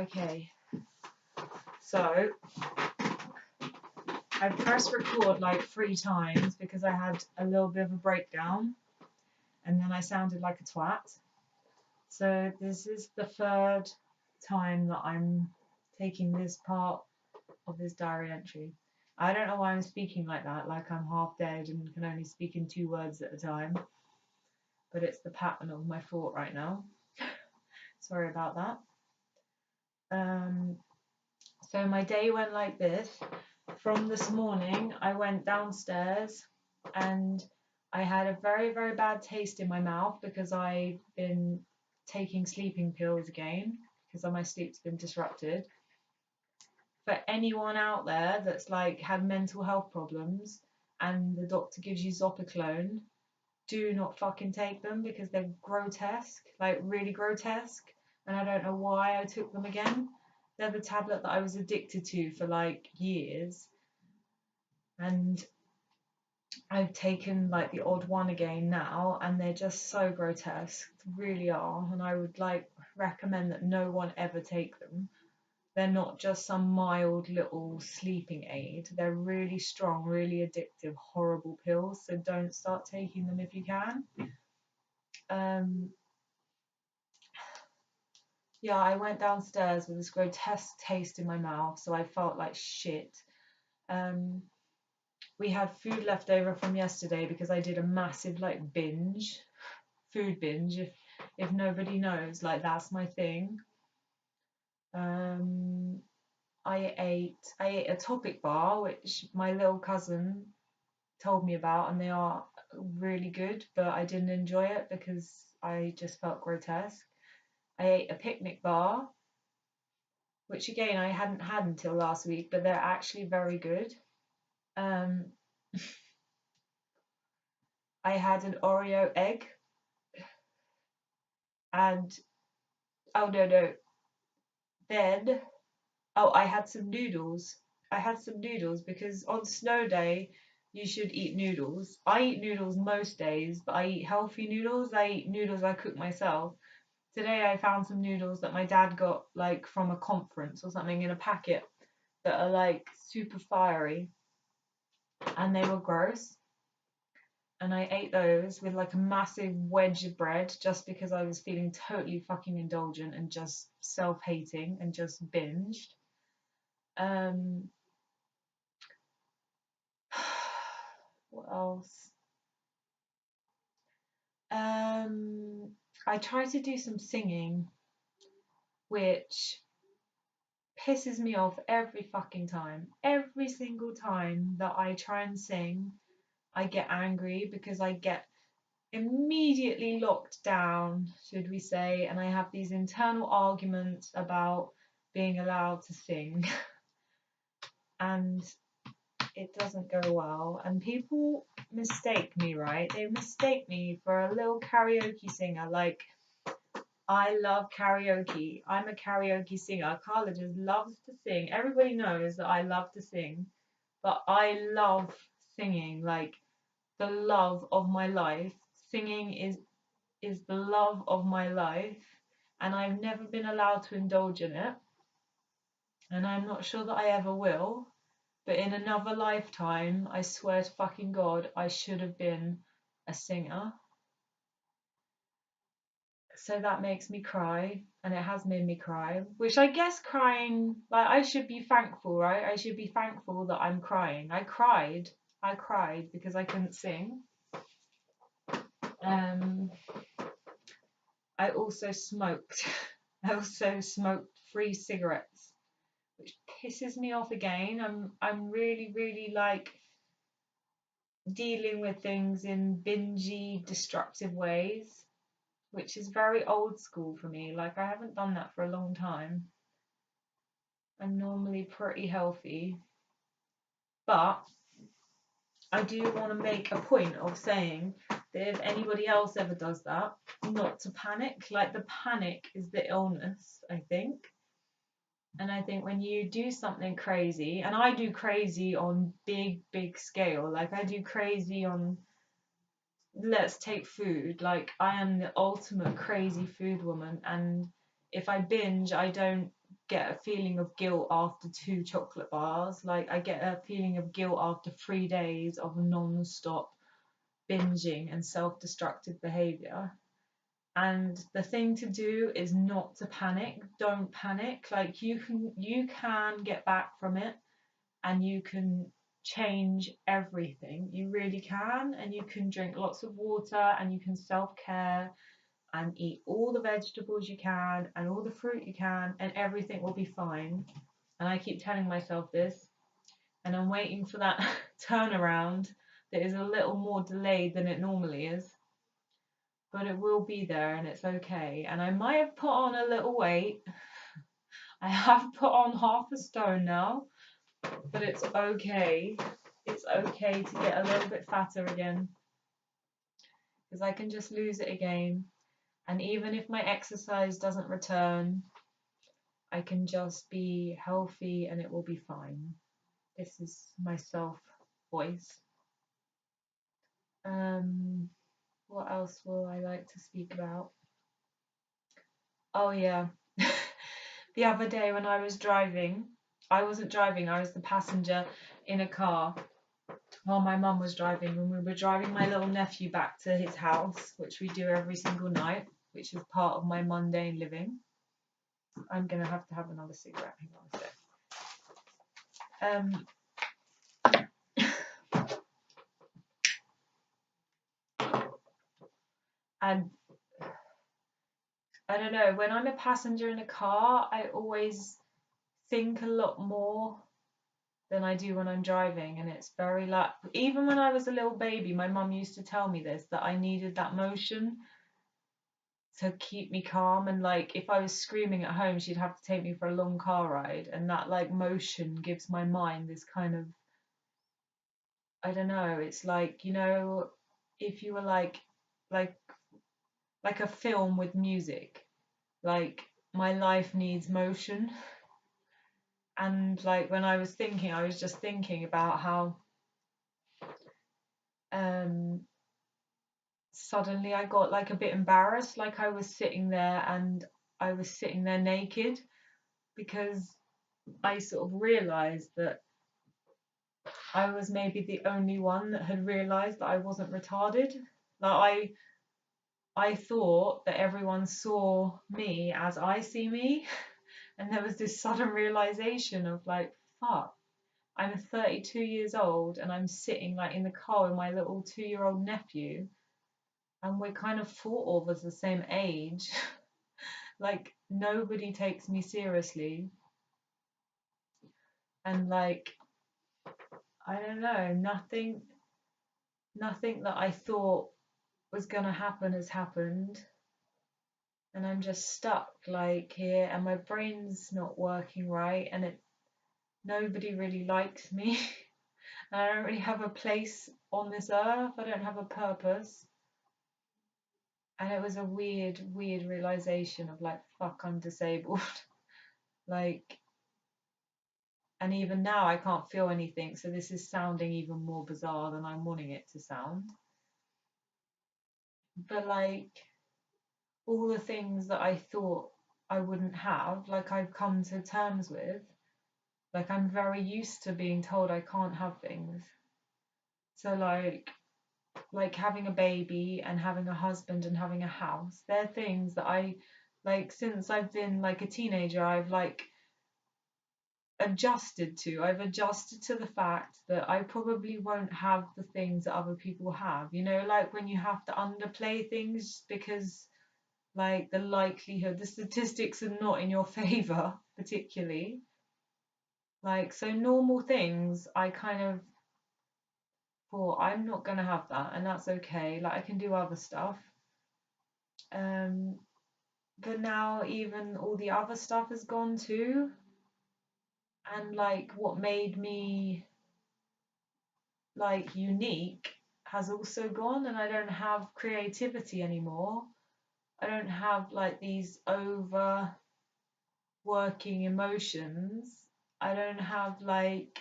Okay, so I pressed record like 3 times because I had a little bit of a breakdown and then I sounded like a twat. So this is the 3rd time that I'm taking this part of this diary entry. I don't know why I'm speaking like that, like I'm half dead and can only speak in 2 words at a time, but it's the pattern of my thought right now. Sorry about that. So my day went like this. From this morning, I went downstairs and I had a very, very bad taste in my mouth because I've been taking sleeping pills again because my sleep's been disrupted. For anyone out there that's like had mental health problems and the doctor gives you Zopiclone, do not fucking take them because they're grotesque, like really grotesque, and I don't know why I took them again. They're the tablet that I was addicted to for like years, and I've taken like the odd one again now, and they're just so grotesque, really are, and I would like recommend that no one ever take them. They're not just some mild little sleeping aid. They're really strong, really addictive, horrible pills. So don't start taking them if you can. Yeah, I went downstairs with this grotesque taste in my mouth, so I felt like shit. We had food left over from yesterday because I did a massive like food binge. If nobody knows, like that's my thing. I ate a topic bar, which my little cousin told me about, and they are really good, but I didn't enjoy it because I just felt grotesque. I ate a picnic bar, which again I hadn't had until last week, but they're actually very good. I had an Oreo egg, and then I had some noodles. Because on snow day you should eat noodles. I eat noodles most days, but I eat healthy noodles. I eat noodles I cook myself. Today I found some noodles that my dad got like from a conference or something in a packet that are like super fiery, and they were gross. And I ate those with like a massive wedge of bread just because I was feeling totally fucking indulgent and just self-hating and just binged. What else? I try to do some singing, which pisses me off every fucking time. Every single time that I try and sing, I get angry because I get immediately locked down, should we say, and I have these internal arguments about being allowed to sing. And it doesn't go well, and people mistake me, right? They mistake me for a little karaoke singer. Like, I love karaoke. I'm a karaoke singer. Carla just loves to sing. Everybody knows that I love to sing, but I love singing, like the love of my life. Singing is the love of my life, and I've never been allowed to indulge in it, and I'm not sure that I ever will. But in another lifetime, I swear to fucking God, I should have been a singer. So that makes me cry, and it has made me cry, which I guess crying, like, I should be thankful, right? I should be thankful that I'm crying. I cried because I couldn't sing. I also smoked. I also smoked 3 cigarettes, which pisses me off again. I'm really, really like dealing with things in bingy, destructive ways, which is very old school for me. Like, I haven't done that for a long time. I'm normally pretty healthy, but I do want to make a point of saying that if anybody else ever does that, not to panic. Like, the panic is the illness, I think. And I think when you do something crazy, and I do crazy on big, big scale, like I do crazy on, let's take food, like I am the ultimate crazy food woman, and if I binge, I don't get a feeling of guilt after 2 chocolate bars. Like I get a feeling of guilt after 3 days of non-stop binging and self-destructive behavior. And the thing to do is not to panic. Don't panic. Like you can get back from it, and you can change everything. You really can. And you can drink lots of water, and you can self-care and eat all the vegetables you can and all the fruit you can, and everything will be fine. And I keep telling myself this, and I'm waiting for that turnaround that is a little more delayed than it normally is, but it will be there, and it's okay. And I might have put on a little weight. I have put on half a stone now, but it's okay. It's okay to get a little bit fatter again, because I can just lose it again. And even if my exercise doesn't return, I can just be healthy and it will be fine. This is my self voice. What else will I like to speak about? Oh yeah. The other day when I was driving, I wasn't driving, I was the passenger in a car while my mum was driving, and we were driving my little nephew back to his house, which we do every single night, which is part of my mundane living. I'm gonna have to have another cigarette. Hang on a sec. And I don't know, when I'm a passenger in a car, I always think a lot more than I do when I'm driving, and it's very like, even when I was a little baby, my mum used to tell me this, that I needed that motion to keep me calm. And like if I was screaming at home, she'd have to take me for a long car ride, and that like motion gives my mind this kind of, I don't know, it's like, you know, if you were like like a film with music, like my life needs motion. And like when I was thinking, I was just thinking about how suddenly I got like a bit embarrassed, like I was sitting there and I was sitting there naked, because I sort of realized that I was maybe the only one that had realized that I wasn't retarded. Like I thought that everyone saw me as I see me, and there was this sudden realization of like, fuck, I'm 32 years old and I'm sitting like in the car with my little 2-year-old nephew, and we're kind of thought of as the same age. Like nobody takes me seriously, and like I don't know, nothing that I thought was gonna happen has happened, and I'm just stuck like here, and my brain's not working right, and nobody really likes me. And I don't really have a place on this earth. I don't have a purpose. And it was a weird realization of like, fuck, I'm disabled. Like, and even now I can't feel anything, so this is sounding even more bizarre than I'm wanting it to sound. But like all the things that I thought I wouldn't have, like I've come to terms with. Like I'm very used to being told I can't have things. So like having a baby and having a husband and having a house, they're things that I like since I've been like a teenager, I've like I've adjusted to the fact that I probably won't have the things that other people have, you know, like when you have to underplay things because like the statistics are not in your favor particularly. Like so normal things I kind of thought I'm not gonna have that, and that's okay, like I can do other stuff. um but now even all the other stuff has gone too, and like what made me like unique has also gone, and I don't have creativity anymore. I don't have like these over working emotions. I don't have like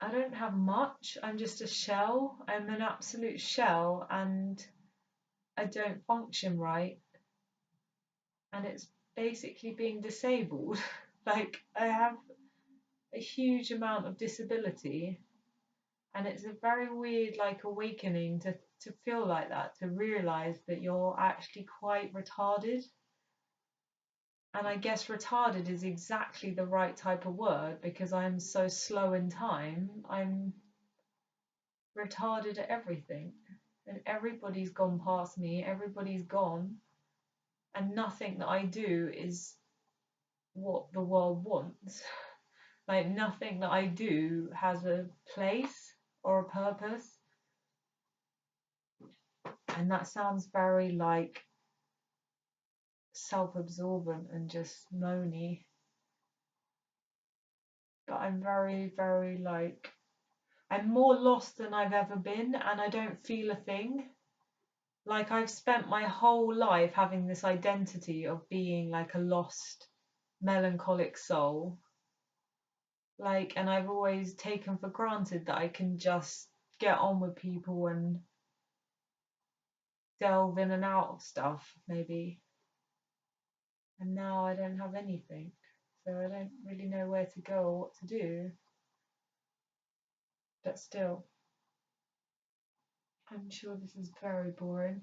I don't have much. I'm just a shell. I'm an absolute shell, and I don't function right. And it's basically being disabled. Like, I have a huge amount of disability, and it's a very weird, like, awakening to feel like that, to realize that you're actually quite retarded. And I guess retarded is exactly the right type of word, because I'm so slow in time. I'm retarded at everything, and everybody's gone past me, everybody's gone, and nothing that I do is what the world wants. Like, nothing that I do has a place or a purpose. And that sounds very, like, self-absorbent and just moany. But I'm very, very, like, I'm more lost than I've ever been, and I don't feel a thing. Like, I've spent my whole life having this identity of being like a lost, melancholic soul. Like, and I've always taken for granted that I can just get on with people and delve in and out of stuff, maybe. And now I don't have anything. So I don't really know where to go or what to do. But still, I'm sure this is very boring.